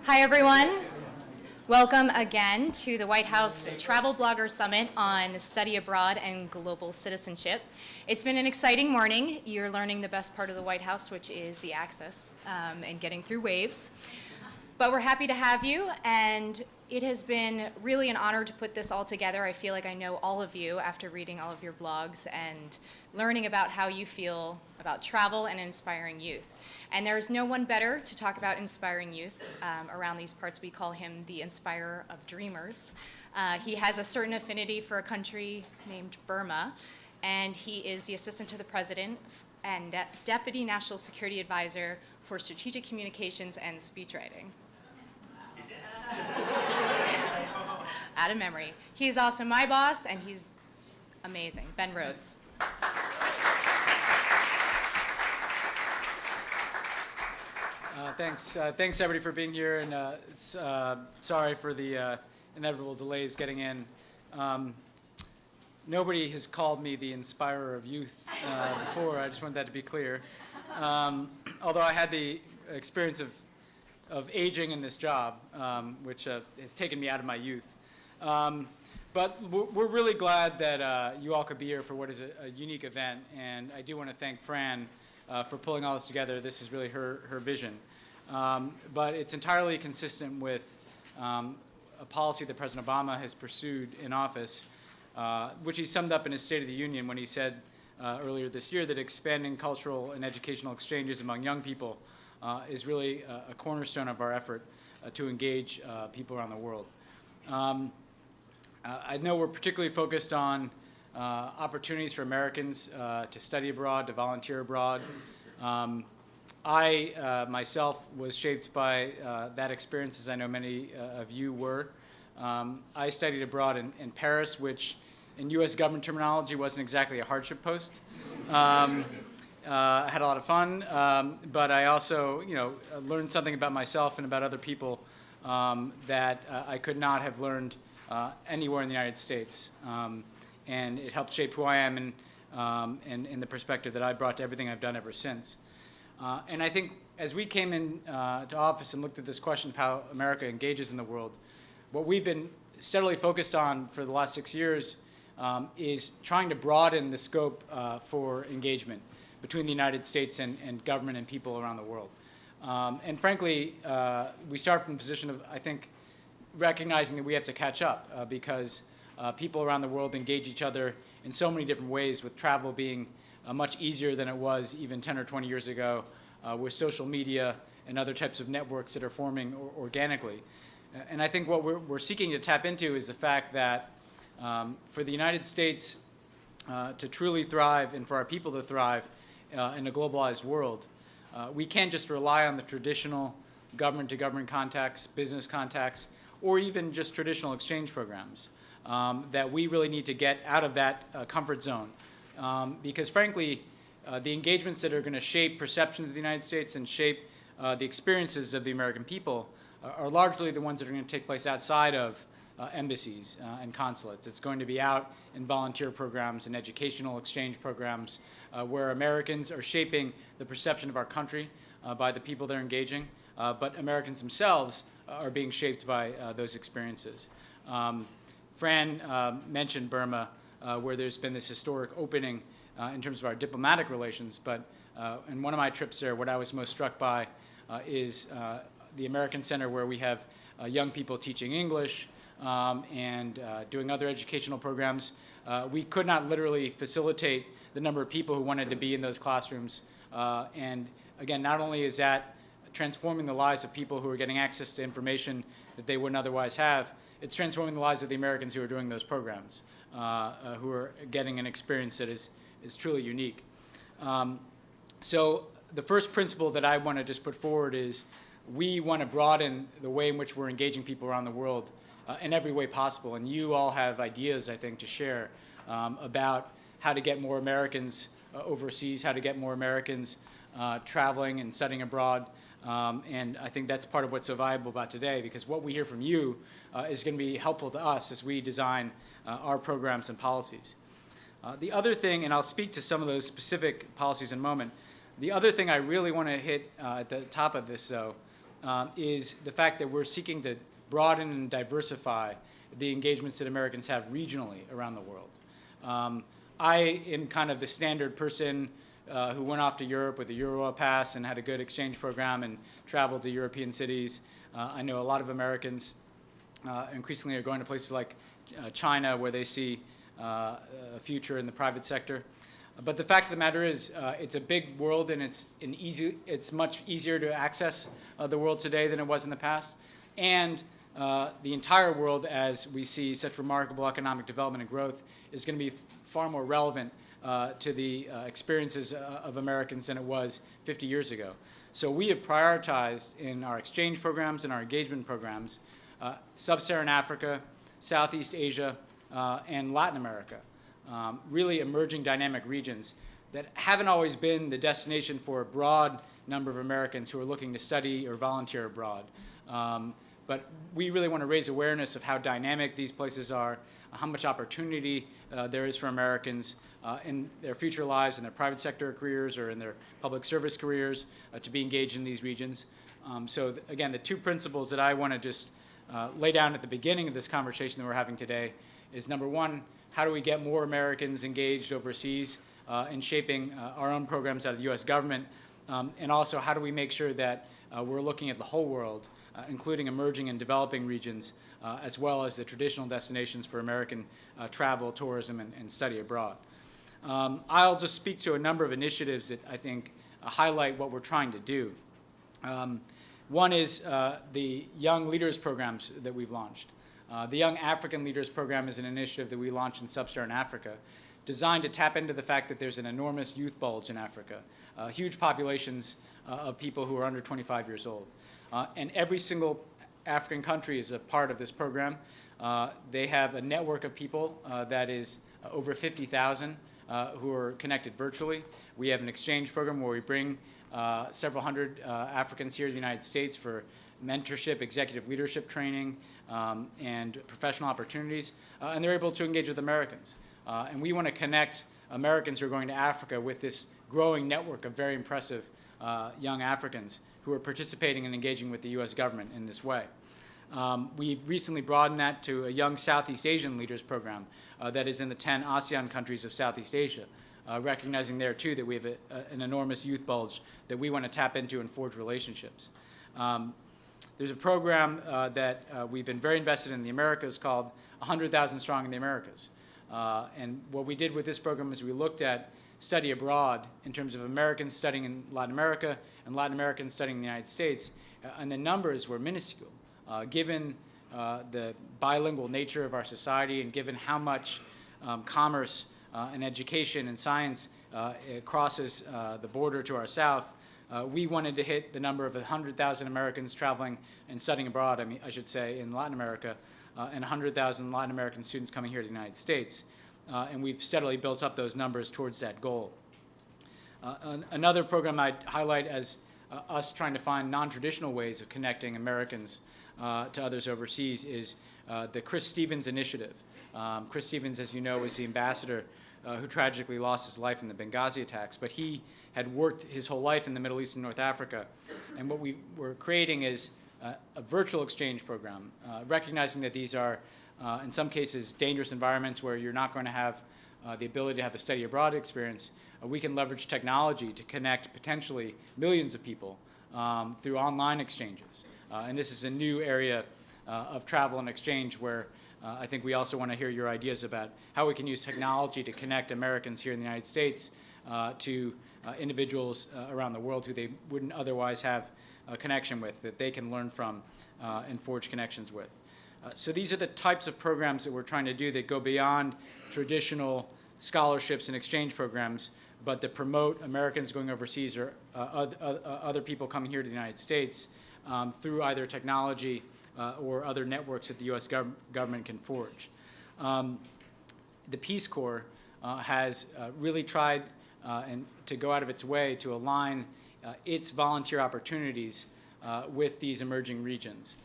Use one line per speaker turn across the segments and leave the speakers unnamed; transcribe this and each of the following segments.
Hi, everyone. Welcome again to the White House Travel Blogger Summit on Study Abroad and Global Citizenship. It's been an exciting morning. You're learning the best part of the White House, which is the access and getting through waves. But we're happy to have you, and it has been really an honor to put this all together. I feel like I know all of you after reading all of your blogs and learning about how you feel about travel and inspiring youth. And there's no one better to talk about inspiring youth. Around these parts, we call him the inspirer of dreamers. He has a certain affinity for a country named Burma, and he is the assistant to the president and deputy national security advisor for strategic communications and speechwriting. Out of memory. He's also my boss, and he's amazing. Ben Rhodes.
Thanks everybody for being here, and sorry for the inevitable delays getting in. Nobody has called me the inspirer of youth before. I just want that to be clear. Although I had the experience of aging in this job, which has taken me out of my youth. But we're really glad that you all could be here for what is a unique event, and I do want to thank Fran for pulling all this together. This is really her vision. But it's entirely consistent with a policy that President Obama has pursued in office, which he summed up in his State of the Union when he said earlier this year that expanding cultural and educational exchanges among young people is really a cornerstone of our effort to engage people around the world. I know we're particularly focused on opportunities for Americans to study abroad, to volunteer abroad. I myself was shaped by that experience, as I know many of you were. I studied abroad in Paris, which in U.S. government terminology wasn't exactly a hardship post. I had a lot of fun, but I also, learned something about myself and about other people that I could not have learned anywhere in the United States. And it helped shape who I am and the perspective that I brought to everything I've done ever since. And I think as we came in to office and looked at this question of how America engages in the world, what we've been steadily focused on for the last 6 years is trying to broaden the scope for engagement between the United States and government and people around the world. And frankly, we start from a position of, I think, recognizing that we have to catch up because people around the world engage each other in so many different ways, with travel being much easier than it was even 10 or 20 years ago, with social media and other types of networks that are forming organically. And I think what we're seeking to tap into is the fact that for the United States to truly thrive and for our people to thrive in a globalized world, we can't just rely on the traditional government-to-government contacts, business contacts, or even just traditional exchange programs. That we really need to get out of that comfort zone. Because frankly, the engagements that are going to shape perceptions of the United States and shape the experiences of the American people are largely the ones that are going to take place outside of embassies and consulates. It's going to be out in volunteer programs and educational exchange programs where Americans are shaping the perception of our country by the people they're engaging, but Americans themselves are being shaped by those experiences. Fran mentioned Burma, where there's been this historic opening in terms of our diplomatic relations, but in one of my trips there, what I was most struck by is the American Center, where we have young people teaching English and doing other educational programs. We could not literally facilitate the number of people who wanted to be in those classrooms. And again, not only is that transforming the lives of people who are getting access to information that they wouldn't otherwise have, it's transforming the lives of the Americans who are doing those programs, who are getting an experience that is truly unique. So the first principle that I want to just put forward is we want to broaden the way in which we're engaging people around the world in every way possible. And you all have ideas, I think, to share about how to get more Americans overseas, how to get more Americans traveling and studying abroad. And I think that's part of what's so valuable about today, because what we hear from you is going to be helpful to us as we design our programs and policies. The other thing, and I'll speak to some of those specific policies in a moment, the other thing I really want to hit at the top of this, though, is the fact that we're seeking to broaden and diversify the engagements that Americans have regionally around the world. I am kind of the standard person who went off to Europe with a Euro pass and had a good exchange program and traveled to European cities. I know a lot of Americans increasingly are going to places like China, where they see a future in the private sector. But the fact of the matter is, it's a big world, and it's much easier to access the world today than it was in the past. And the entire world, as we see such remarkable economic development and growth, is going to be far more relevant to the experiences of Americans than it was 50 years ago. So we have prioritized in our exchange programs and our engagement programs Sub-Saharan Africa, Southeast Asia, and Latin America, really emerging dynamic regions that haven't always been the destination for a broad number of Americans who are looking to study or volunteer abroad. But we really want to raise awareness of how dynamic these places are, how much opportunity there is for Americans in their future lives, in their private sector careers or in their public service careers to be engaged in these regions. So again, the two principles that I want to just lay down at the beginning of this conversation that we're having today is, number one, how do we get more Americans engaged overseas in shaping our own programs out of the U.S. government, and also how do we make sure that we're looking at the whole world, including emerging and developing regions, as well as the traditional destinations for American travel, tourism, and study abroad. I'll just speak to a number of initiatives that I think highlight what we're trying to do. One is the Young Leaders programs that we've launched. The Young African Leaders Program is an initiative that we launched in Sub-Saharan Africa, designed to tap into the fact that there's an enormous youth bulge in Africa, huge populations of people who are under 25 years old. And every single African country is a part of this program. They have a network of people that is over 50,000 who are connected virtually. We have an exchange program where we bring several hundred Africans here to the United States for mentorship, executive leadership training, and professional opportunities, and they're able to engage with Americans. And we want to connect Americans who are going to Africa with this growing network of very impressive young Africans who are participating and engaging with the U.S. government in this way. We recently broadened that to a Young Southeast Asian Leaders Program that is in the 10 ASEAN countries of Southeast Asia, recognizing there, too, that we have an enormous youth bulge that we want to tap into and forge relationships. There's a program that we've been very invested in the Americas called 100,000 Strong in the Americas. And what we did with this program is we looked at study abroad in terms of Americans studying in Latin America and Latin Americans studying in the United States, and the numbers were minuscule. Given the bilingual nature of our society and given how much commerce and education and science crosses the border to our south, we wanted to hit the number of 100,000 Americans traveling and studying abroad, I should say, in Latin America, and 100,000 Latin American students coming here to the United States. And we've steadily built up those numbers towards that goal. Another program I'd highlight as us trying to find non-traditional ways of connecting Americans to others overseas is the Chris Stevens Initiative. Chris Stevens, as you know, was the ambassador who tragically lost his life in the Benghazi attacks, but he had worked his whole life in the Middle East and North Africa. And what we were creating is a virtual exchange program, recognizing that these are, in some cases, dangerous environments where you're not going to have the ability to have a study abroad experience. We can leverage technology to connect potentially millions of people through online exchanges. And this is a new area of travel and exchange where I think we also want to hear your ideas about how we can use technology to connect Americans here in the United States to individuals around the world who they wouldn't otherwise have a connection with, that they can learn from and forge connections with. So these are the types of programs that we're trying to do that go beyond traditional scholarships and exchange programs, but that promote Americans going overseas or other people coming here to the United States through either technology or other networks that the U.S. government can forge. The Peace Corps has really tried to go out of its way to align its volunteer opportunities with these emerging regions.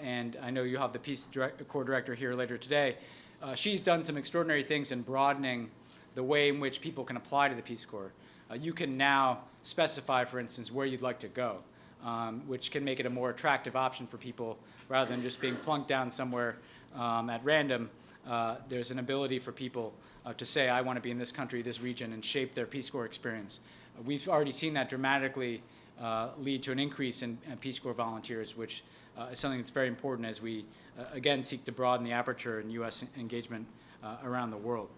And I know you have the Peace Corps director here later today. She's done some extraordinary things in broadening the way in which people can apply to the Peace Corps. You can now specify, for instance, where you'd like to go. which can make it a more attractive option for people rather than just being plunked down somewhere at random. There's an ability for people to say, I want to be in this country, this region, and shape their Peace Corps experience. We've already seen that dramatically lead to an increase in Peace Corps volunteers, which is something that's very important as we, again, seek to broaden the aperture in U.S. engagement around the world.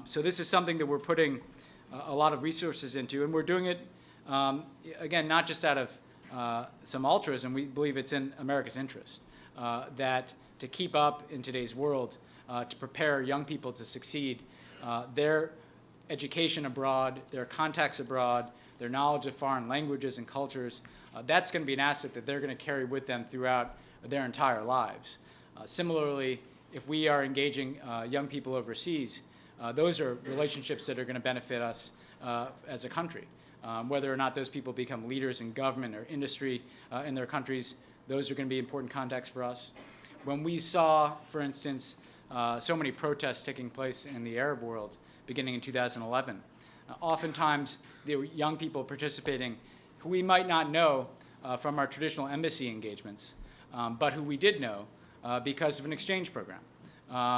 So this is something that we're putting a lot of resources into, and we're doing it, again, not just out of some altruism. We believe it's in America's interest that to keep up in today's world, to prepare young people to succeed, their education abroad, their contacts abroad, their knowledge of foreign languages and cultures, that's going to be an asset that they're going to carry with them throughout their entire lives. Similarly, if we are engaging young people overseas, those are relationships that are going to benefit us as a country. Whether or not those people become leaders in government or industry in their countries, those are going to be important contacts for us. When we saw, for instance, so many protests taking place in the Arab world beginning in 2011, oftentimes there were young people participating who we might not know from our traditional embassy engagements, but who we did know because of an exchange program,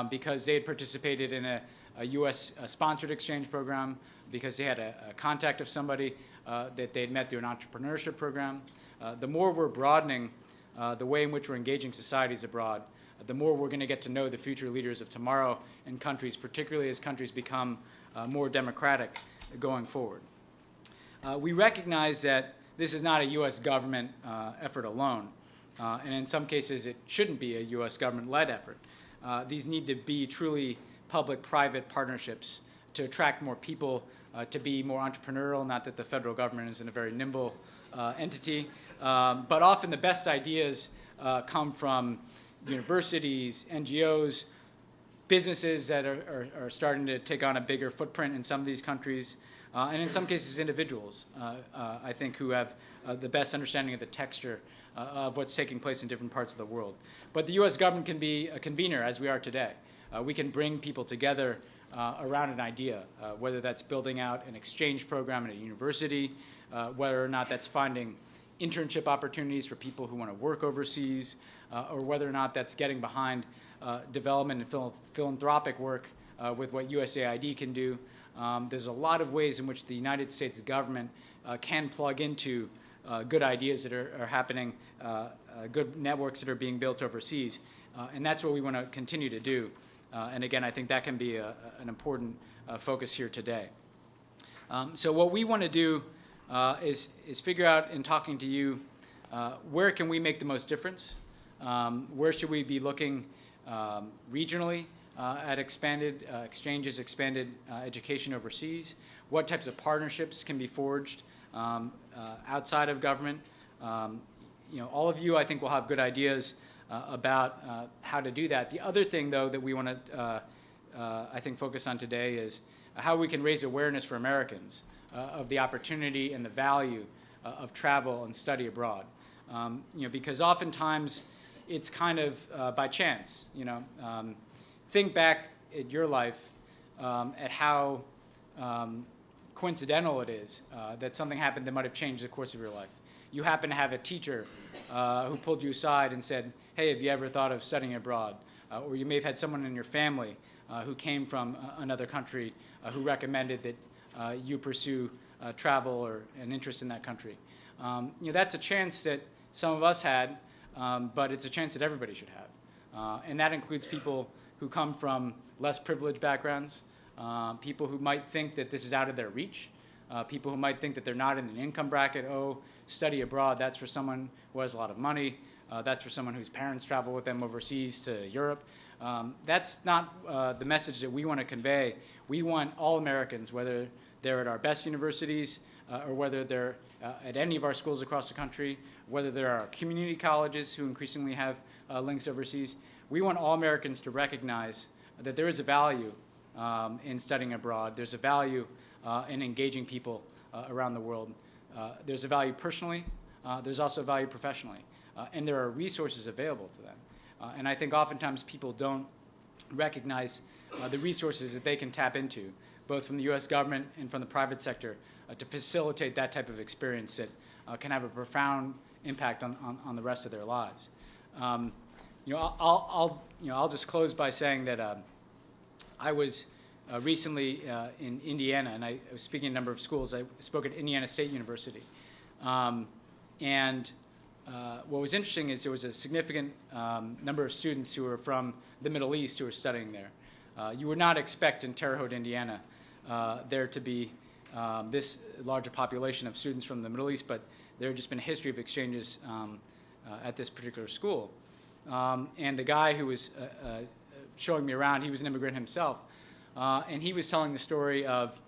because they had participated in a U.S.-sponsored exchange program, because they had a contact of somebody that they'd met through an entrepreneurship program. The more we're broadening the way in which we're engaging societies abroad, the more we're going to get to know the future leaders of tomorrow in countries, particularly as countries become more democratic going forward. We recognize that this is not a U.S. government effort alone, and in some cases it shouldn't be a U.S. government-led effort. These need to be truly public-private partnerships to attract more people, to be more entrepreneurial, not that the federal government isn't a very nimble entity, but often the best ideas come from universities, NGOs, businesses that are starting to take on a bigger footprint in some of these countries, and in some cases individuals, I think, who have the best understanding of the texture of what's taking place in different parts of the world. But the U.S. government can be a convener, as we are today. We can bring people together around an idea, whether that's building out an exchange program at a university, whether or not that's finding internship opportunities for people who want to work overseas, or whether or not that's getting behind development and philanthropic work with what USAID can do. There's a lot of ways in which the United States government can plug into good ideas that are happening, good networks that are being built overseas, and that's what we want to continue to do. And again, I think that can be an important focus here today. So what we want to do is figure out, in talking to you, where can we make the most difference? Where should we be looking regionally at expanded exchanges, expanded education overseas? What types of partnerships can be forged outside of government? All of you, I think, will have good ideas about how to do that. The other thing, though, that we want to, I think, focus on today is how we can raise awareness for Americans of the opportunity and the value of travel and study abroad. Because oftentimes it's kind of by chance. Think back at your life at how coincidental it is that something happened that might have changed the course of your life. You happen to have a teacher who pulled you aside and said, hey, have you ever thought of studying abroad? Or you may have had someone in your family who came from another country who recommended that you pursue travel or an interest in that country. That's a chance that some of us had, but it's a chance that everybody should have. And that includes people who come from less privileged backgrounds, people who might think that this is out of their reach, people who might think that they're not in an income bracket. Oh, study abroad, that's for someone who has a lot of money. That's for someone whose parents travel with them overseas to Europe. That's not the message that we want to convey. We want all Americans, whether they're at our best universities or whether they're at any of our schools across the country, whether there are community colleges who increasingly have links overseas, we want all Americans to recognize that there is a value in studying abroad. There's a value in engaging people around the world. There's a value personally. There's also a value professionally. And there are resources available to them. And I think oftentimes people don't recognize the resources that they can tap into, both from the U.S. government and from the private sector, to facilitate that type of experience that can have a profound impact on the rest of their lives. I'll just close by saying that I was recently in Indiana, and I was speaking at a number of schools. I spoke at Indiana State University. What was interesting is there was a significant number of students who were from the Middle East who were studying there. You would not expect in Terre Haute, Indiana, there to be this large a population of students from the Middle East, but there had just been a history of exchanges at this particular school. And the guy who was showing me around, he was an immigrant himself, and he was telling the story of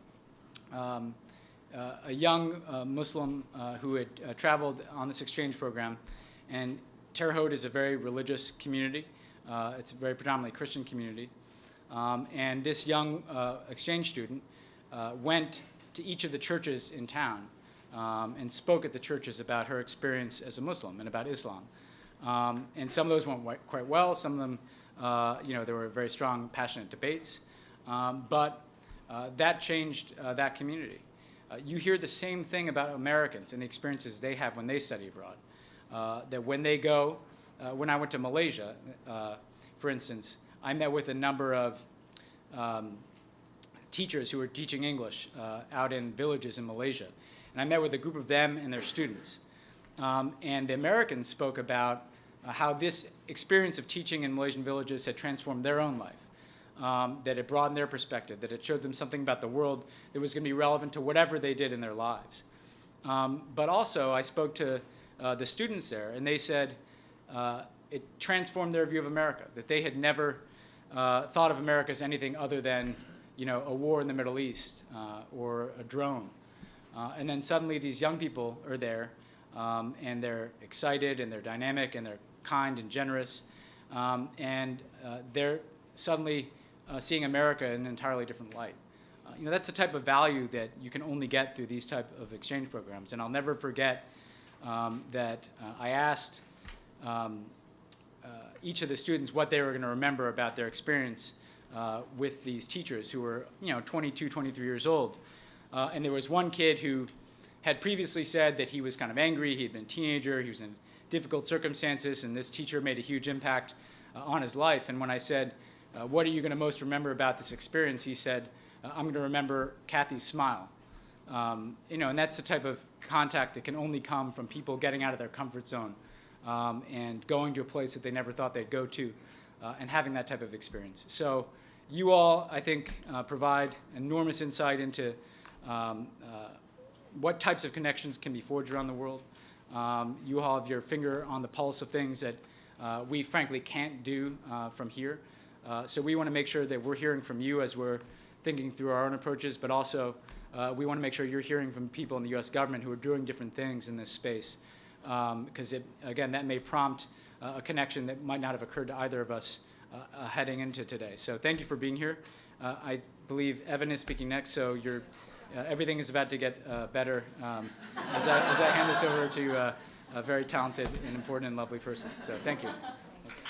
a young Muslim who had traveled on this exchange program. And Terre Haute is a very religious community. It's a very predominantly Christian community. And this young exchange student went to each of the churches in town and spoke at the churches about her experience as a Muslim and about Islam. And some of those went quite well. Some of them, there were very strong, passionate debates. But that changed that community. You hear the same thing about Americans and the experiences they have when they study abroad. That when they go, when I went to Malaysia, for instance, I met with a number of teachers who were teaching English out in villages in Malaysia. And I met with a group of them and their students. And the Americans spoke about how this experience of teaching in Malaysian villages had transformed their own life. That it broadened their perspective, that it showed them something about the world that was going to be relevant to whatever they did in their lives. But also, I spoke to the students there, and they said it transformed their view of America, that they had never thought of America as anything other than a war in the Middle East or a drone. And then suddenly these young people are there, and they're excited, and they're dynamic, and they're kind and generous, and they're suddenly seeing America in an entirely different light. That's the type of value that you can only get through these type of exchange programs. And I'll never forget that I asked each of the students what they were going to remember about their experience with these teachers who were 22, 23 years old. And there was one kid who had previously said that he was kind of angry, he had been a teenager, he was in difficult circumstances, and this teacher made a huge impact on his life. And when I said, what are you going to most remember about this experience? He said, I'm going to remember Kathy's smile. And that's the type of contact that can only come from people getting out of their comfort zone and going to a place that they never thought they'd go to and having that type of experience. So you all, I think, provide enormous insight into what types of connections can be forged around the world. You all have your finger on the pulse of things that we frankly can't do from here. So we want to make sure that we're hearing from you as we're thinking through our own approaches, but also we want to make sure you're hearing from people in the U.S. government who are doing different things in this space. Because, again, that may prompt a connection that might not have occurred to either of us heading into today. So thank you for being here. I believe Evan is speaking next, so everything is about to get better as I hand this over to a very talented and important and lovely person. So thank you. Thanks.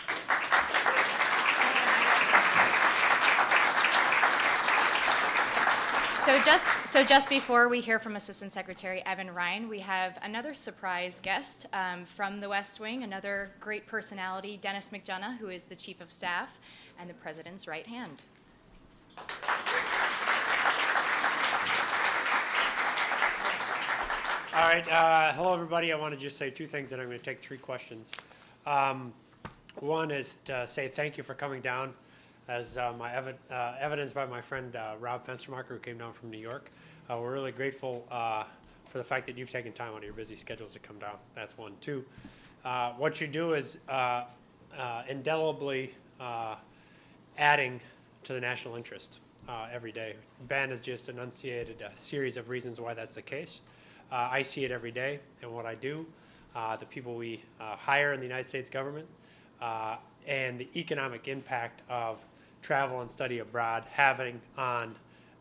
So just before we hear from Assistant Secretary Evan Ryan, we have another surprise guest from the West Wing, another great personality, Dennis McDonough, who is the Chief of Staff and the President's right hand.
All right. Hello, everybody. I want to just say two things, and I'm going to take three questions. One is to say thank you for coming down, as evidenced by my friend Rob Fenstermacher, who came down from New York. We're really grateful for the fact that you've taken time out of your busy schedules to come down. That's one. Two, what you do is indelibly adding to the national interest every day. Ben has just enunciated a series of reasons why that's the case. I see it every day in what I do, the people we hire in the United States government, and the economic impact of travel and study abroad having on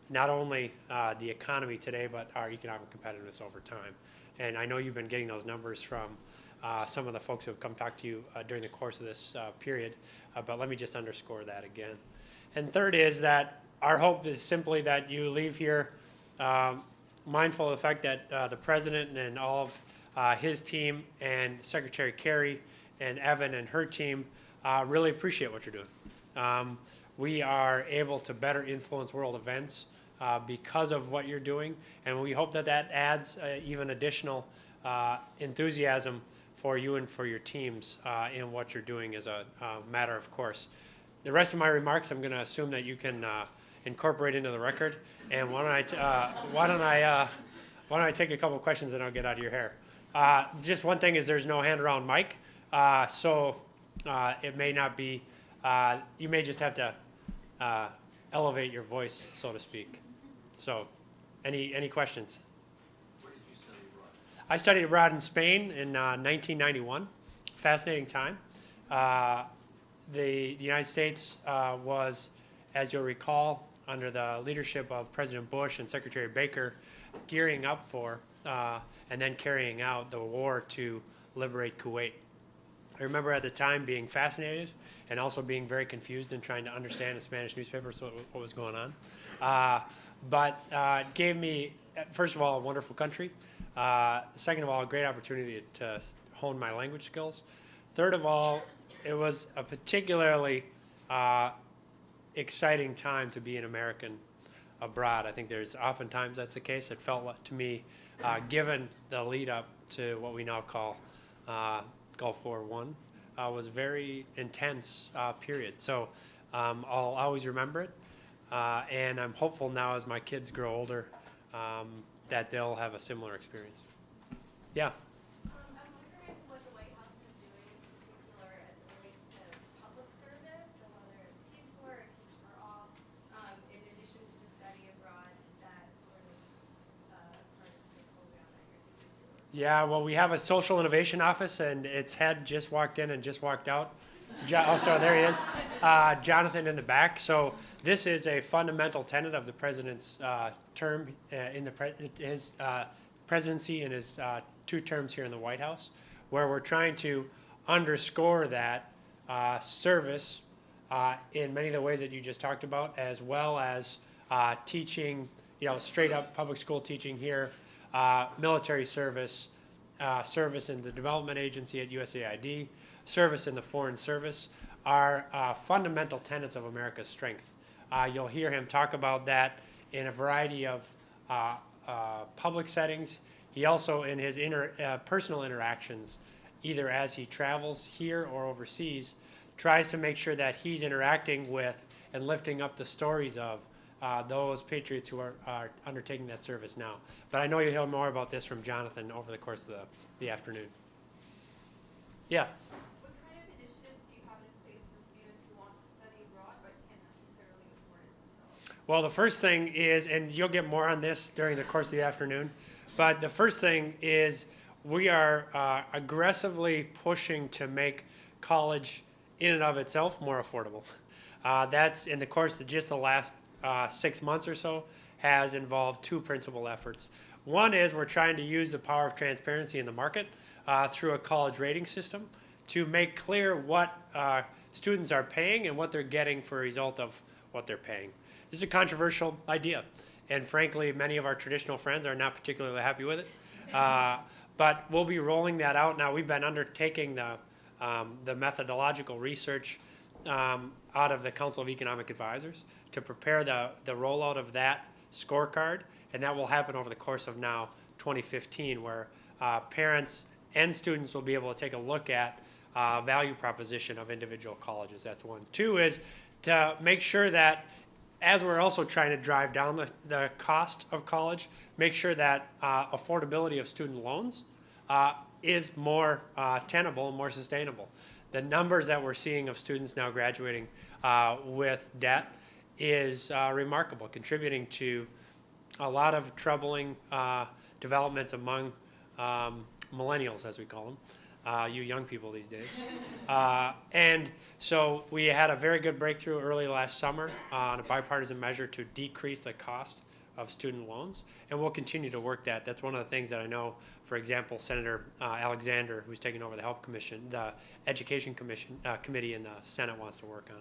not only the economy today, but our economic competitiveness over time. And I know you've been getting those numbers from some of the folks who have come talk to you during the course of this period, but let me just underscore that again. And third is that our hope is simply that you leave here mindful of the fact that the President and all of his team and Secretary Kerry and Evan and her team really appreciate what you're doing. We are able to better influence world events because of what you're doing, and we hope that that adds even additional enthusiasm for you and for your teams in what you're doing as a matter of course. The rest of my remarks, I'm going to assume that you can incorporate into the record. And why don't I take a couple questions and I'll get out of your hair. Just one thing is there's no hand around mic, so it may not be. You may just have to elevate your voice, so to speak. So, any questions?
Where did you study abroad?
I studied abroad in Spain in 1991. Fascinating time. The United States was, as you'll recall, under the leadership of President Bush and Secretary Baker, gearing up for and then carrying out the war to liberate Kuwait. I remember at the time being fascinated and also being very confused and trying to understand in Spanish newspapers what was going on. But it gave me, first of all, a wonderful country. Second of all, a great opportunity to hone my language skills. Third of all, it was a particularly exciting time to be an American abroad. I think there's oftentimes that's the case. It felt to me, given the lead up to what we now call Gulf War I, was a very intense period. So I'll always remember it. And I'm hopeful now as my kids grow older that they'll have a similar experience. Yeah.
I'm wondering what the White House is doing in particular as it relates to public service, so whether it's Peace Corps or Teach for All, in addition to the study abroad, is that sort of part of the program that you're thinking through?
Yeah, well, we have a social innovation office, and its head just walked in and just walked out. Oh, so there he is, Jonathan in the back. So this is a fundamental tenet of the president's term in his presidency and his 2 terms here in the White House, where we're trying to underscore that service in many of the ways that you just talked about, as well as teaching, straight up public school teaching here, military service, service in the development agency at USAID, service in the foreign service are fundamental tenets of America's strength. You'll hear him talk about that in a variety of public settings. He also, in his personal interactions, either as he travels here or overseas, tries to make sure that he's interacting with and lifting up the stories of those patriots who are undertaking that service now. But I know you'll hear more about this from Jonathan over the course of the afternoon. Yeah.
What kind of initiatives do you have in place for students who want to study abroad but can't necessarily afford it themselves?
Well, the first thing is, and you'll get more on this during the course of the afternoon, but the first thing is we are aggressively pushing to make college in and of itself more affordable. That's in the course of just the last 6 months or so has involved 2 principal efforts. One is we're trying to use the power of transparency in the market through a college rating system to make clear what students are paying and what they're getting for a result of what they're paying. This is a controversial idea, and frankly, many of our traditional friends are not particularly happy with it. But we'll be rolling that out now. We've been undertaking the methodological research out of the Council of Economic Advisors to prepare the rollout of that scorecard, and that will happen over the course of now 2015, where parents and students will be able to take a look at value proposition of individual colleges. That's one. 2 is to make sure that, as we're also trying to drive down the cost of college, make sure that affordability of student loans is more tenable and more sustainable. The numbers that we're seeing of students now graduating with debt is remarkable, contributing to a lot of troubling developments among millennials, as we call them, you young people these days. And so we had a very good breakthrough early last summer on a bipartisan measure to decrease the cost of student loans, and we'll continue to work that. That's one of the things that I know, for example, Senator Alexander, who's taking over the Health Commission, the Education Commission Committee in the Senate wants to work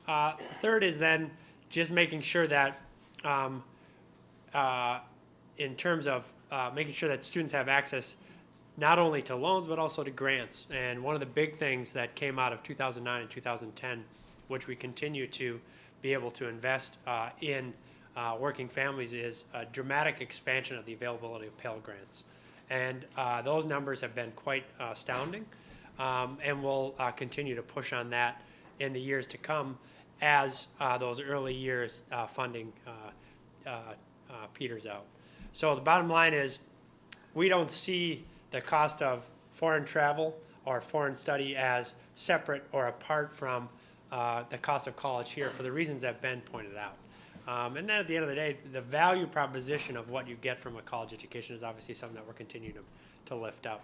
on. Third is then just making sure that in terms of making sure that students have access not only to loans, but also to grants. And one of the big things that came out of 2009 and 2010, which we continue to be able to invest in working families, is a dramatic expansion of the availability of Pell Grants. And those numbers have been quite astounding, and we'll continue to push on that in the years to come as those early years funding peters out. So the bottom line is, we don't see the cost of foreign travel or foreign study as separate or apart from the cost of college here, for the reasons that Ben pointed out. And then at the end of the day, the value proposition of what you get from a college education is obviously something that we're continuing to lift up.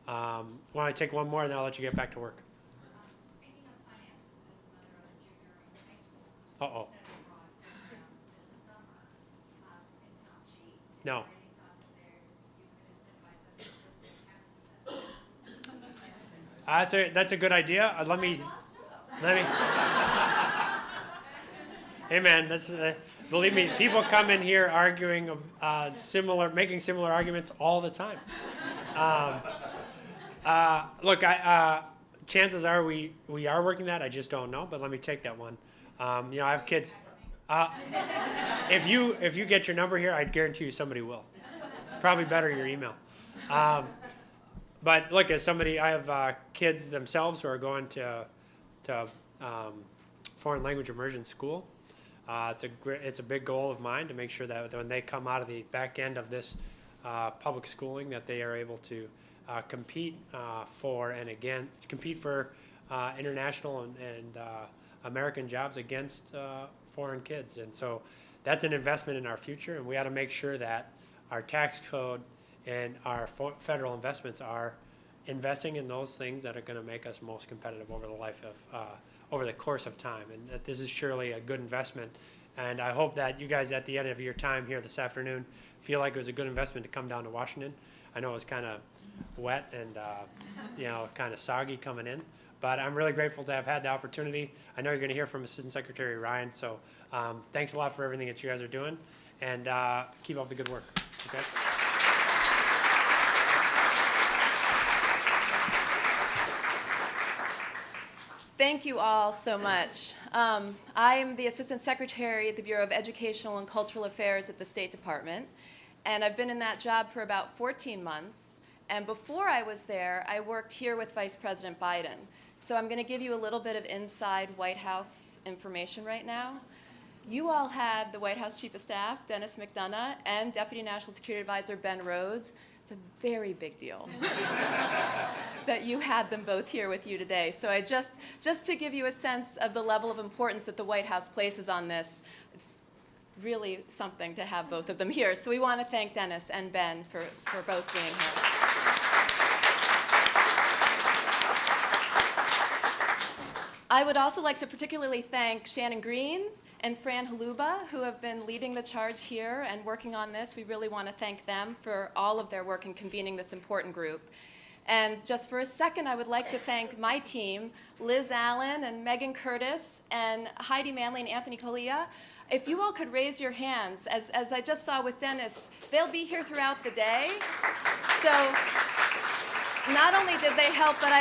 Why don't I take one more, and then I'll let you get back to work.
Speaking of finances, as the mother of a junior in high school,
Uh-oh.
study abroad program this summer, it's not cheap.
No.
Are there any thoughts there you could incentivize us with taxes?
That's a good idea. Let me. Hey man, that's believe me, people come in here arguing making similar arguments all the time. Look, chances are we are working that. I just don't know. But let me take that one. I have kids. If you get your number here, I guarantee you somebody will. Probably better your email. But look, as somebody, I have kids themselves who are going to foreign language immersion school. It's a big goal of mine to make sure that when they come out of the back end of this public schooling, that they are able to compete for international and American jobs against foreign kids. And so that's an investment in our future, and we ought to make sure that our tax code and our federal investments are investing in those things that are going to make us most competitive over the course of time. And that this is surely a good investment. And I hope that you guys at the end of your time here this afternoon feel like it was a good investment to come down to Washington. I know it was kind of wet and kind of soggy coming in, but I'm really grateful to have had the opportunity. I know you're going to hear from Assistant Secretary Ryan, so thanks a lot for everything that you guys are doing, and keep up the good work. Okay.
Thank you all so much. I am the Assistant Secretary at the Bureau of Educational and Cultural Affairs at the State Department, and I've been in that job for about 14 months. And before I was there, I worked here with Vice President Biden. So I'm going to give you a little bit of inside White House information right now. You all had the White House Chief of Staff, Dennis McDonough, and Deputy National Security Advisor Ben Rhodes. It's a very big deal that you had them both here with you today. So I just to give you a sense of the level of importance that the White House places on this, it's really something to have both of them here. So we want to thank Dennis and Ben for both being here. I would also like to particularly thank Shannon Green and Fran Haluba, who have been leading the charge here and working on this. We really want to thank them for all of their work in convening this important group. And just for a second, I would like to thank my team, Liz Allen and Megan Curtis and Heidi Manley and Anthony Colia. If you all could raise your hands, as I just saw with Dennis, they'll be here throughout the day. So not only did they help, but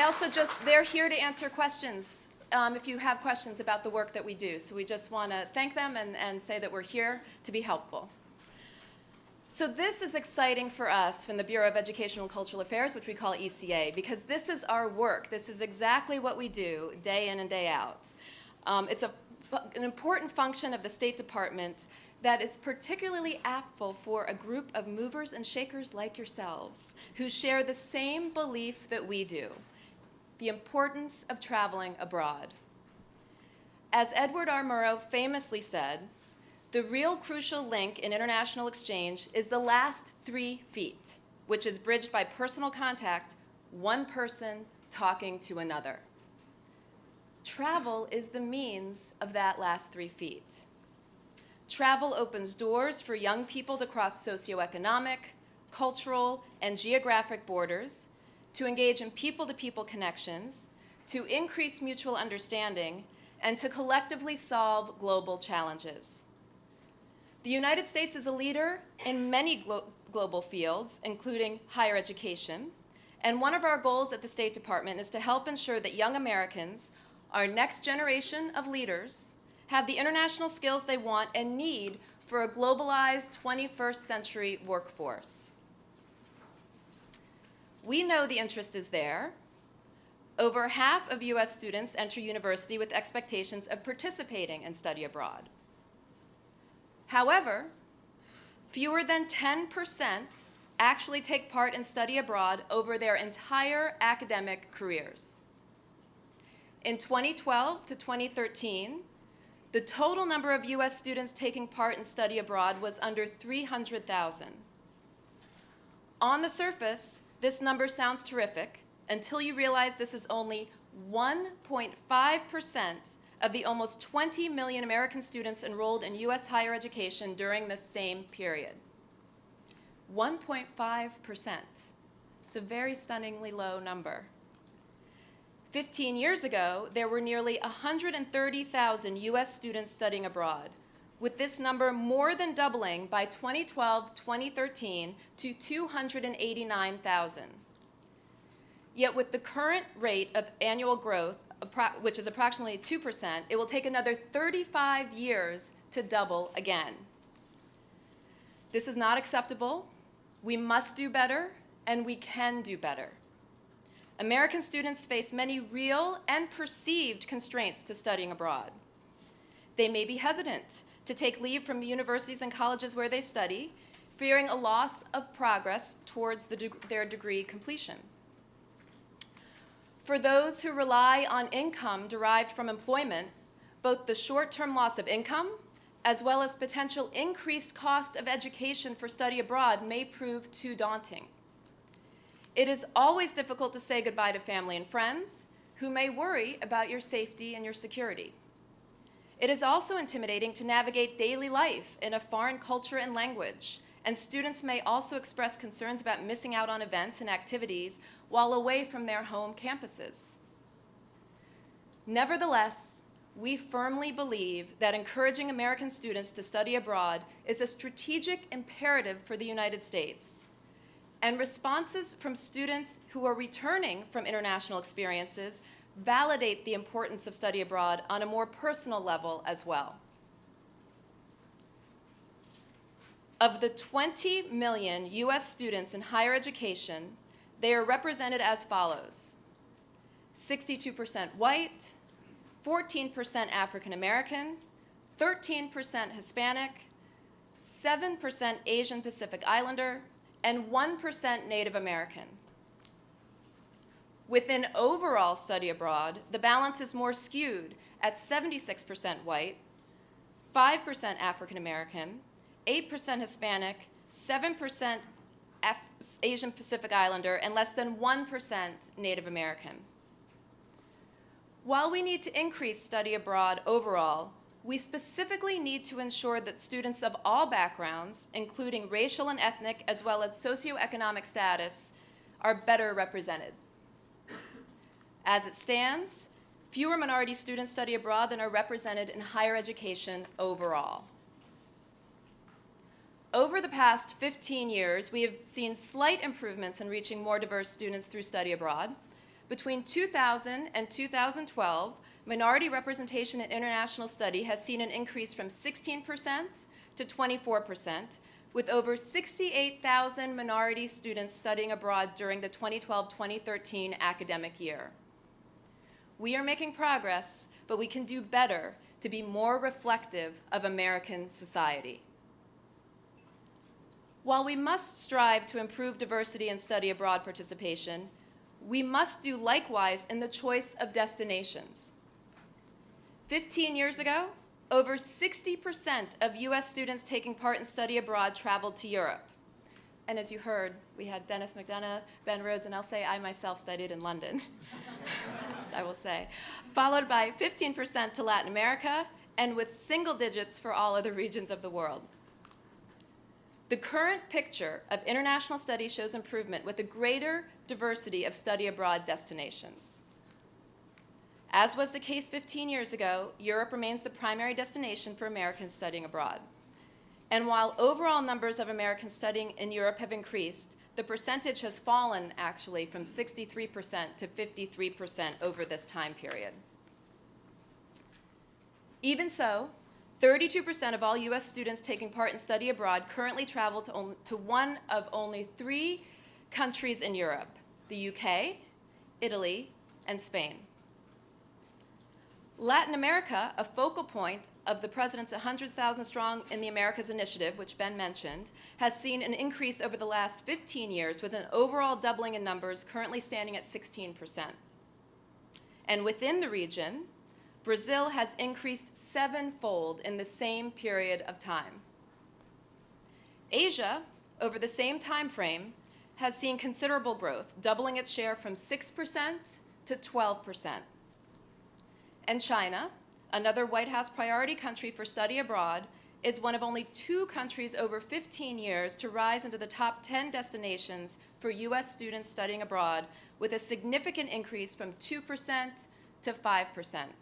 they're here to answer questions. If you have questions about the work that we do. So we just want to thank them and say that we're here to be helpful. So this is exciting for us from the Bureau of Educational and Cultural Affairs, which we call ECA, because this is our work. This is exactly what we do day in and day out. It's an important function of the State Department that is particularly aptful for a group of movers and shakers like yourselves who share the same belief that we do: the importance of traveling abroad. As Edward R. Murrow famously said, the real crucial link in international exchange is the last 3 feet, which is bridged by personal contact, one person talking to another. Travel is the means of that last 3 feet. Travel opens doors for young people to cross socioeconomic, cultural, and geographic borders, to engage in people-to-people connections, to increase mutual understanding, and to collectively solve global challenges. The United States is a leader in many global fields, including higher education, And one of our goals at the State Department is to help ensure that young Americans, our next generation of leaders, have the international skills they want and need for a globalized 21st century workforce. We know the interest is there. Over half of US students enter university with expectations of participating in study abroad. However, fewer than 10% actually take part in study abroad over their entire academic careers. In 2012 to 2013, the total number of US students taking part in study abroad was under 300,000. On the surface, this number sounds terrific until you realize this is only 1.5% of the almost 20 million American students enrolled in US higher education during the same period. 1.5%. It's a very stunningly low number. 15 years ago, there were nearly 130,000 US students studying abroad, with this number more than doubling by 2012-2013 to 289,000. Yet with the current rate of annual growth, which is approximately 2%, it will take another 35 years to double again. This is not acceptable. We must do better, and we can do better. American students face many real and perceived constraints to studying abroad. They may be hesitant to take leave from the universities and colleges where they study, fearing a loss of progress towards their degree completion. For those who rely on income derived from employment, both the short-term loss of income as well as potential increased cost of education for study abroad may prove too daunting. It is always difficult to say goodbye to family and friends who may worry about your safety and your security. It is also intimidating to navigate daily life in a foreign culture and language, and students may also express concerns about missing out on events and activities while away from their home campuses. Nevertheless, we firmly believe that encouraging American students to study abroad is a strategic imperative for the United States, and responses from students who are returning from international experiences validate the importance of study abroad on a more personal level as well. Of the 20 million US students in higher education, they are represented as follows: 62% white, 14% African American, 13% Hispanic, 7% Asian Pacific Islander, and 1% Native American. Within overall study abroad, the balance is more skewed at 76% white, 5% African American, 8% Hispanic, 7% Asian Pacific Islander, and less than 1% Native American. While we need to increase study abroad overall, we specifically need to ensure that students of all backgrounds, including racial and ethnic, as well as socioeconomic status, are better represented. As it stands, fewer minority students study abroad than are represented in higher education overall. Over the past 15 years, we have seen slight improvements in reaching more diverse students through study abroad. Between 2000 and 2012, minority representation in international study has seen an increase from 16% to 24%, with over 68,000 minority students studying abroad during the 2012-2013 academic year. We are making progress, but we can do better to be more reflective of American society. While we must strive to improve diversity and study abroad participation, we must do likewise in the choice of destinations. 15 years ago, over 60% of US students taking part in study abroad traveled to Europe. And as you heard, we had Dennis McDonough, Ben Rhodes, and I'll say I myself studied in London, I will say, followed by 15% to Latin America, and with single digits for all other regions of the world. The current picture of international study shows improvement with a greater diversity of study abroad destinations. As was the case 15 years ago, Europe remains the primary destination for Americans studying abroad. And while overall numbers of Americans studying in Europe have increased, the percentage has fallen actually from 63% to 53% over this time period. Even so, 32% of all US students taking part in study abroad currently travel to one of only 3 countries in Europe: the UK, Italy, and Spain. Latin America, a focal point of the President's 100,000 Strong in the Americas initiative, which Ben mentioned, has seen an increase over the last 15 years with an overall doubling in numbers currently standing at 16%. And within the region, Brazil has increased 7-fold in the same period of time. Asia, over the same time frame, has seen considerable growth, doubling its share from 6% to 12%. And China, another White House priority country for study abroad, is one of only 2 countries over 15 years to rise into the top 10 destinations for US students studying abroad, with a significant increase from 2% to 5%.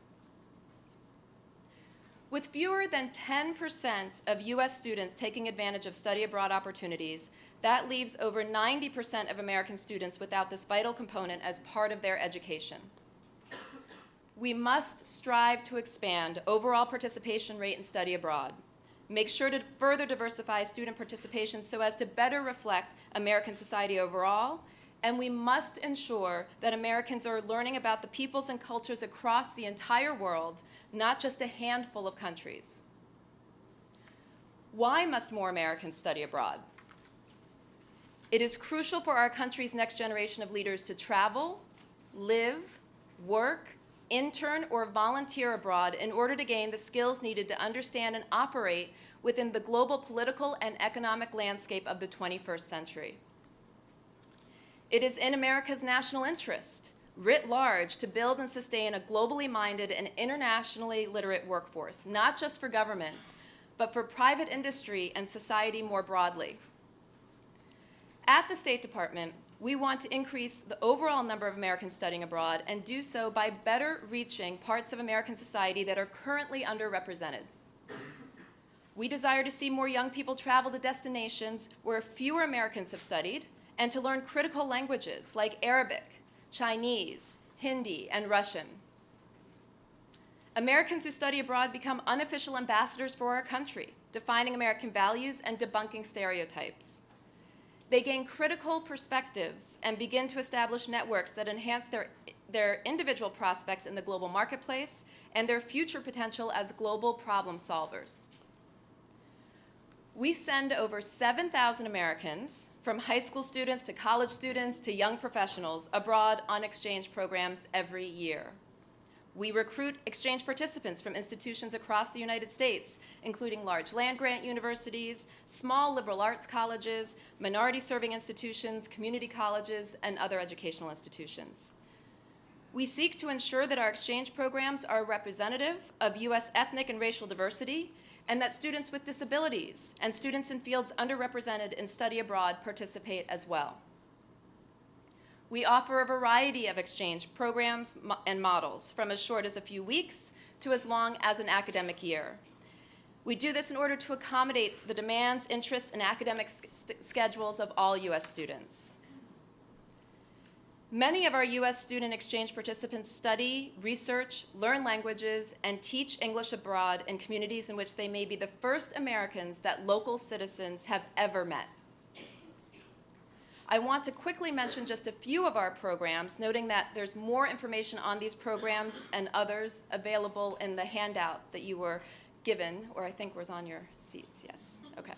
With fewer than 10% of US students taking advantage of study abroad opportunities, that leaves over 90% of American students without this vital component as part of their education. We must strive to expand overall participation rate in study abroad, make sure to further diversify student participation so as to better reflect American society overall, and we must ensure that Americans are learning about the peoples and cultures across the entire world, not just a handful of countries. Why must more Americans study abroad? It is crucial for our country's next generation of leaders to travel, live, work, intern, or volunteer abroad in order to gain the skills needed to understand and operate within the global political and economic landscape of the 21st century. It is in America's national interest, writ large, to build and sustain a globally minded and internationally literate workforce, not just for government, but for private industry and society more broadly. At the State Department, we want to increase the overall number of Americans studying abroad and do so by better reaching parts of American society that are currently underrepresented. We desire to see more young people travel to destinations where fewer Americans have studied and to learn critical languages like Arabic, Chinese, Hindi, and Russian. Americans who study abroad become unofficial ambassadors for our country, defining American values and debunking stereotypes. They gain critical perspectives and begin to establish networks that enhance their individual prospects in the global marketplace and their future potential as global problem solvers. We send over 7,000 Americans, from high school students to college students to young professionals, abroad on exchange programs every year. We recruit exchange participants from institutions across the United States, including large land-grant universities, small liberal arts colleges, minority-serving institutions, community colleges, and other educational institutions. We seek to ensure that our exchange programs are representative of US ethnic and racial diversity, and that students with disabilities and students in fields underrepresented in study abroad participate as well. We offer a variety of exchange programs and models, from as short as a few weeks to as long as an academic year. We do this in order to accommodate the demands, interests, and academic schedules of all US students. Many of our US student exchange participants study, research, learn languages, and teach English abroad in communities in which they may be the first Americans that local citizens have ever met. I want to quickly mention just a few of our programs, noting that there's more information on these programs and others available in the handout that you were given, or I think was on your seats, yes, okay.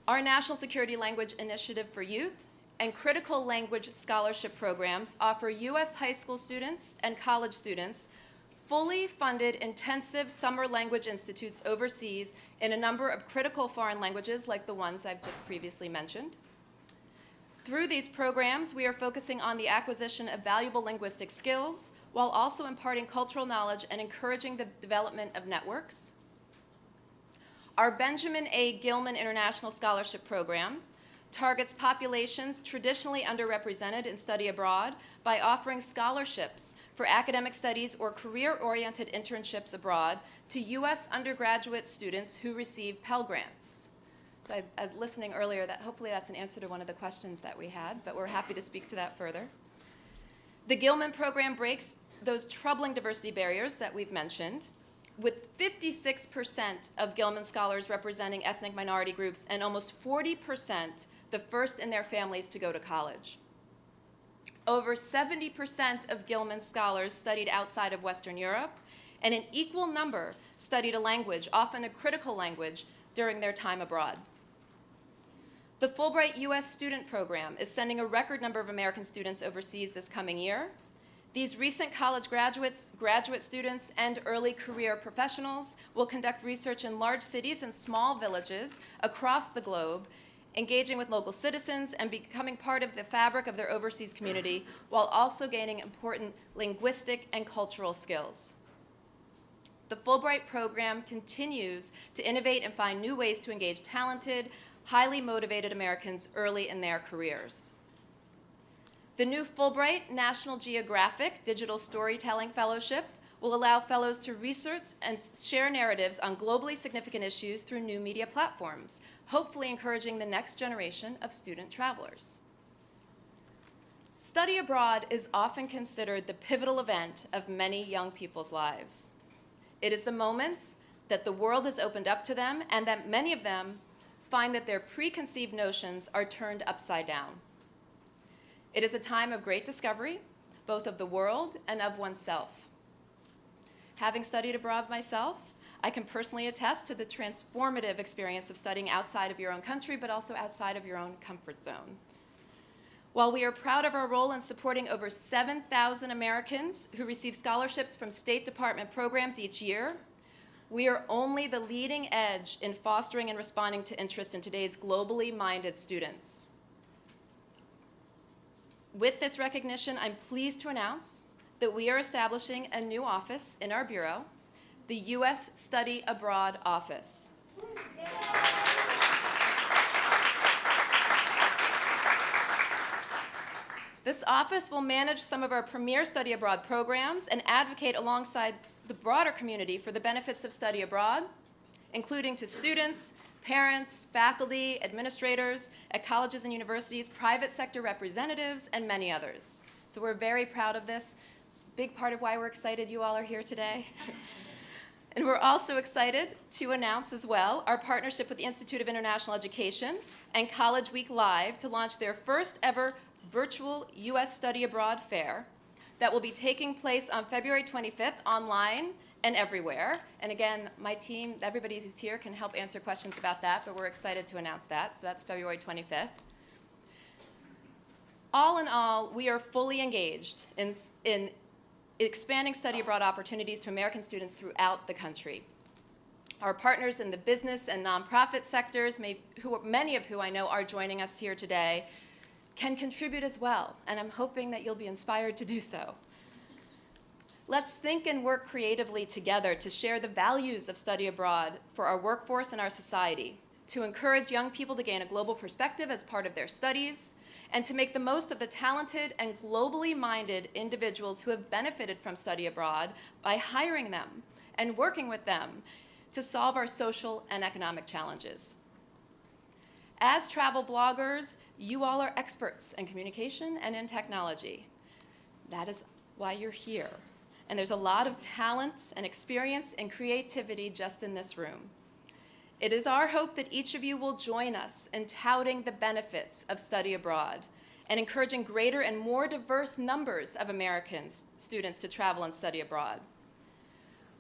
Our National Security Language Initiative for Youth and Critical Language Scholarship programs offer US high school students and college students fully funded intensive summer language institutes overseas in a number of critical foreign languages like the ones I've just previously mentioned. Through these programs, we are focusing on the acquisition of valuable linguistic skills while also imparting cultural knowledge and encouraging the development of networks. Our Benjamin A. Gilman International Scholarship Program targets populations traditionally underrepresented in study abroad by offering scholarships for academic studies or career-oriented internships abroad to US undergraduate students who receive Pell Grants. So I was listening earlier that hopefully that's an answer to one of the questions that we had, but we're happy to speak to that further. The Gilman program breaks those troubling diversity barriers that we've mentioned, with 56% of Gilman scholars representing ethnic minority groups and almost 40% the first in their families to go to college. Over 70% of Gilman scholars studied outside of Western Europe, and an equal number studied a language, often a critical language, during their time abroad. The Fulbright U.S. student program is sending a record number of American students overseas this coming year. These recent college graduates, graduate students, and early career professionals will conduct research in large cities and small villages across the globe, engaging with local citizens and becoming part of the fabric of their overseas community, while also gaining important linguistic and cultural skills. The Fulbright program continues to innovate and find new ways to engage talented, highly motivated Americans early in their careers. The new Fulbright National Geographic Digital Storytelling Fellowship will allow fellows to research and share narratives on globally significant issues through new media platforms, hopefully encouraging the next generation of student travelers. Study abroad is often considered the pivotal event of many young people's lives. It is the moment that the world is opened up to them and that many of them find that their preconceived notions are turned upside down. It is a time of great discovery, both of the world and of oneself. Having studied abroad myself, I can personally attest to the transformative experience of studying outside of your own country, but also outside of your own comfort zone. While we are proud of our role in supporting over 7,000 Americans who receive scholarships from State Department programs each year, we are only the leading edge in fostering and responding to interest in today's globally minded students. With this recognition, I'm pleased to announce that we are establishing a new office in our bureau, the U.S. Study Abroad Office. This office will manage some of our premier study abroad programs and advocate alongside the broader community for the benefits of study abroad, including to students, parents, faculty, administrators at colleges and universities, private sector representatives, and many others. So we're very proud of this. It's a big part of why we're excited you all are here today. And we're also excited to announce as well our partnership with the Institute of International Education and College Week Live to launch their first ever virtual U.S. Study Abroad Fair that will be taking place on February 25th online and everywhere. And again, my team, everybody who's here can help answer questions about that, but we're excited to announce that. So that's February 25th. All in all, we are fully engaged in expanding study abroad opportunities to American students throughout the country. Our partners in the business and nonprofit sectors, many of who I know are joining us here today, can contribute as well, and I'm hoping that you'll be inspired to do so. Let's think and work creatively together to share the values of study abroad for our workforce and our society, to encourage young people to gain a global perspective as part of their studies, and to make the most of the talented and globally minded individuals who have benefited from study abroad by hiring them and working with them to solve our social and economic challenges. As travel bloggers, you all are experts in communication and in technology. That is why you're here. And there's a lot of talent and experience and creativity just in this room. It is our hope that each of you will join us in touting the benefits of study abroad and encouraging greater and more diverse numbers of American students to travel and study abroad.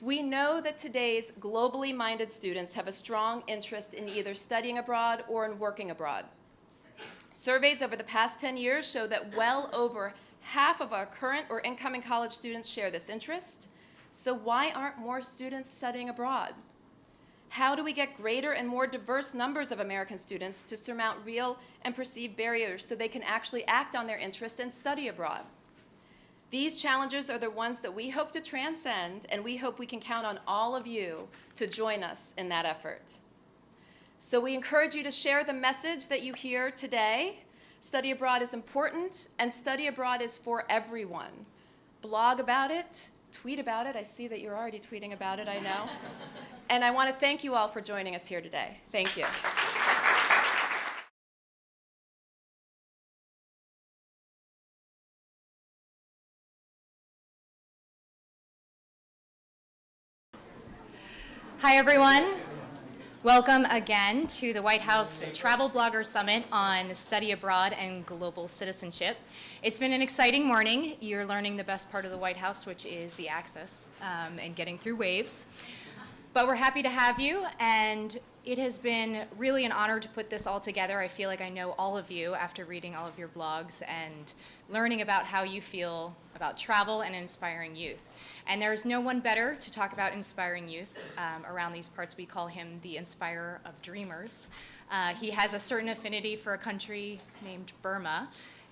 We know that today's globally minded students have a strong interest in either studying abroad or in working abroad. Surveys over the past 10 years show that well over half of our current or incoming college students share this interest. So why aren't more students studying abroad? How do we get greater and more diverse numbers of American students to surmount real and perceived barriers so they can actually act on their interest and study abroad? These challenges are the ones that we hope to transcend, and we hope we can count on all of you to join us in that effort. So we encourage you to share the message that you hear today. Study abroad is important, and study abroad is for everyone. Blog about it, tweet about it. I see that you're already tweeting about it, I know. And I want to thank you all for joining us here today. Thank you.
Hi, everyone. Welcome again to the White House Travel Blogger Summit on Study Abroad and Global Citizenship. It's been an exciting morning. You're learning the best part of the White House, which is the access and getting through waves. But we're happy to have you, and it has been really an honor to put this all together. I feel like I know all of you after reading all of your blogs and learning about how you feel about travel and inspiring youth. And there's no one better to talk about inspiring youth. Around these parts, we call him the inspirer of dreamers. He has a certain affinity for a country named Burma,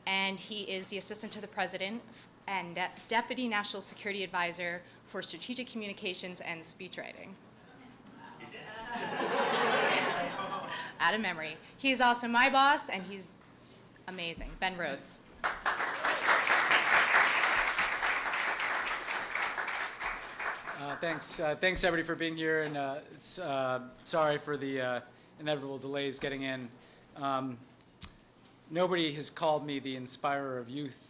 and he is the assistant to the president and deputy national security advisor for strategic communications and speechwriting. Out of memory. He's also my boss, and he's amazing. Ben Rhodes.
Thanks everybody for being here, and sorry for the inevitable delays getting in. Nobody has called me the inspirer of youth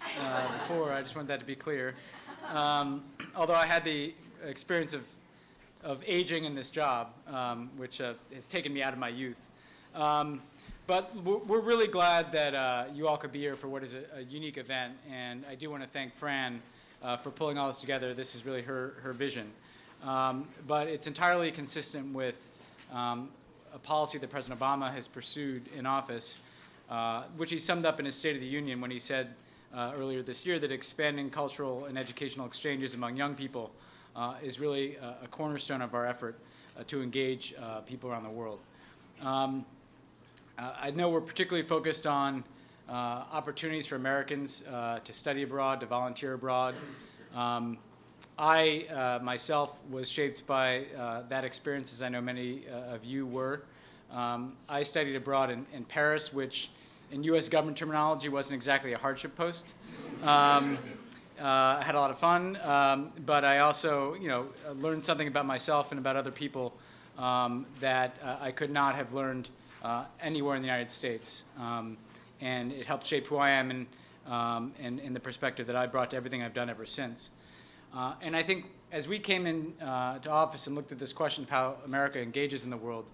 before. I just want that to be clear. Although I had the experience of aging in this job, which has taken me out of my youth. But we're really glad that you all could be here for what is a unique event, and I do want to thank Fran for pulling all this together. This is really her vision. But it's entirely consistent with a policy that President Obama has pursued in office, which he summed up in his State of the Union when he said earlier this year that expanding cultural and educational exchanges among young people is really a cornerstone of our effort to engage people around the world. I know we're particularly focused on opportunities for Americans to study abroad, to volunteer abroad. I myself was shaped by that experience, as I know many of you were. I studied abroad in Paris, which in U.S. government terminology wasn't exactly a hardship post. I had a lot of fun, but I also, learned something about myself and about other people that I could not have learned anywhere in the United States. And it helped shape who I am and the perspective that I brought to everything I've done ever since. And I think as we came in to office and looked at this question of how America engages in the world,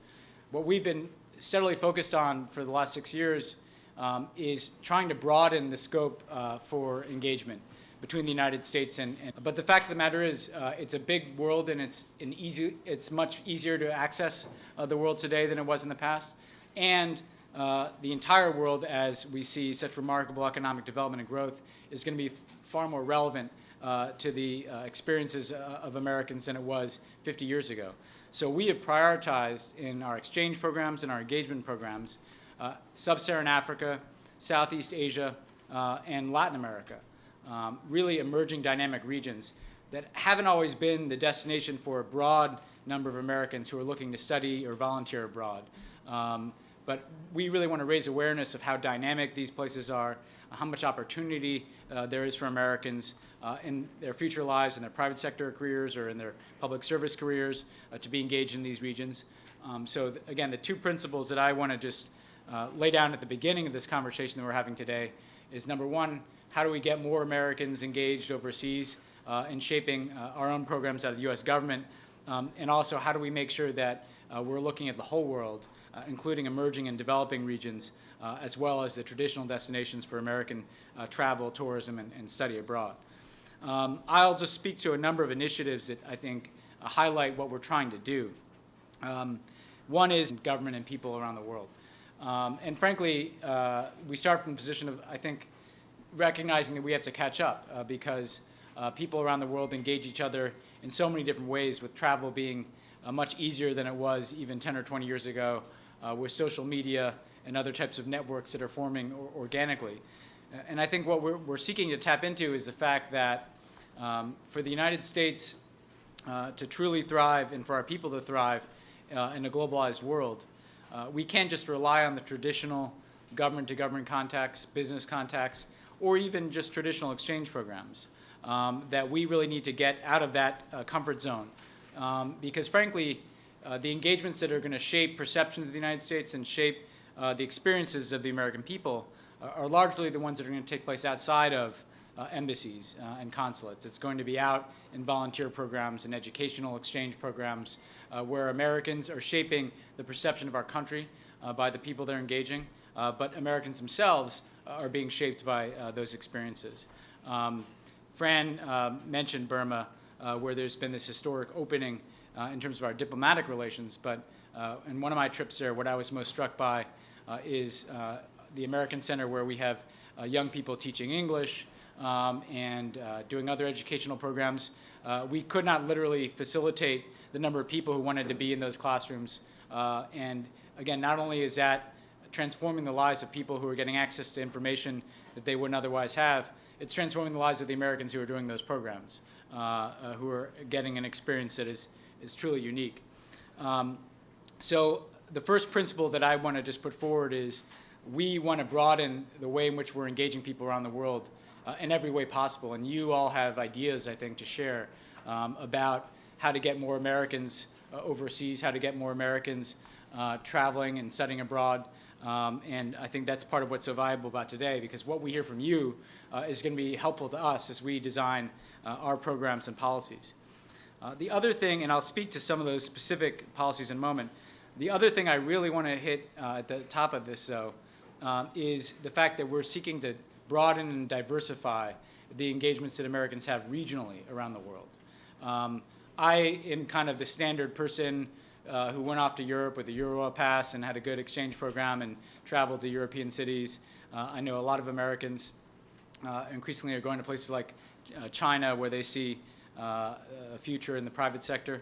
what we've been steadily focused on for the last 6 years is trying to broaden the scope for engagement between the United States but the fact of the matter is it's a big world, and it's much easier to access the world today than it was in the past. And the entire world, as we see such remarkable economic development and growth, is going to be far more relevant to the experiences of Americans than it was 50 years ago. So we have prioritized in our exchange programs and our engagement programs Sub-Saharan Africa, Southeast Asia, and Latin America, really emerging dynamic regions that haven't always been the destination for a broad number of Americans who are looking to study or volunteer abroad. But we really want to raise awareness of how dynamic these places are, how much opportunity there is for Americans in their future lives, in their private sector careers or in their public service careers to be engaged in these regions. Again, the two principles that I want to just lay down at the beginning of this conversation that we're having today is, number one, how do we get more Americans engaged overseas in shaping our own programs out of the U.S. government, and also how do we make sure that we're looking at the whole world, including emerging and developing regions, as well as the traditional destinations for American travel, tourism, and study abroad. I'll just speak to a number of initiatives that I think highlight what we're trying to do. One is government and people around the world. And frankly, we start from a position of, I think, recognizing that we have to catch up because people around the world engage each other in so many different ways, with travel being much easier than it was even 10 or 20 years ago, with social media and other types of networks that are forming organically. And I think what we're seeking to tap into is the fact that for the United States to truly thrive and for our people to thrive in a globalized world, we can't just rely on the traditional government-to-government contacts, business contacts, or even just traditional exchange programs. That we really need to get out of that comfort zone. Because frankly, the engagements that are going to shape perceptions of the United States and shape the experiences of the American people are largely the ones that are going to take place outside of embassies and consulates. It's going to be out in volunteer programs and educational exchange programs where Americans are shaping the perception of our country by the people they're engaging, but Americans themselves are being shaped by those experiences. Fran mentioned Burma, where there's been this historic opening in terms of our diplomatic relations, but in one of my trips there, what I was most struck by is the American Center, where we have young people teaching English and doing other educational programs. We could not literally facilitate the number of people who wanted to be in those classrooms. And again, not only is that transforming the lives of people who are getting access to information that they wouldn't otherwise have, it's transforming the lives of the Americans who are doing those programs, who are getting an experience that is truly unique. So the first principle that I want to just put forward is we want to broaden the way in which we're engaging people around the world in every way possible. And you all have ideas, I think, to share about how to get more Americans overseas, how to get more Americans traveling and studying abroad. And I think that's part of what's so valuable about today, because what we hear from you is going to be helpful to us as we design our programs and policies. The other thing, and I'll speak to some of those specific policies in a moment, the other thing I really want to hit at the top of this, though, is the fact that we're seeking to broaden and diversify the engagements that Americans have regionally around the world. I am kind of the standard person who went off to Europe with a Euro pass and had a good exchange program and traveled to European cities. I know a lot of Americans increasingly are going to places like China, where they see a future in the private sector.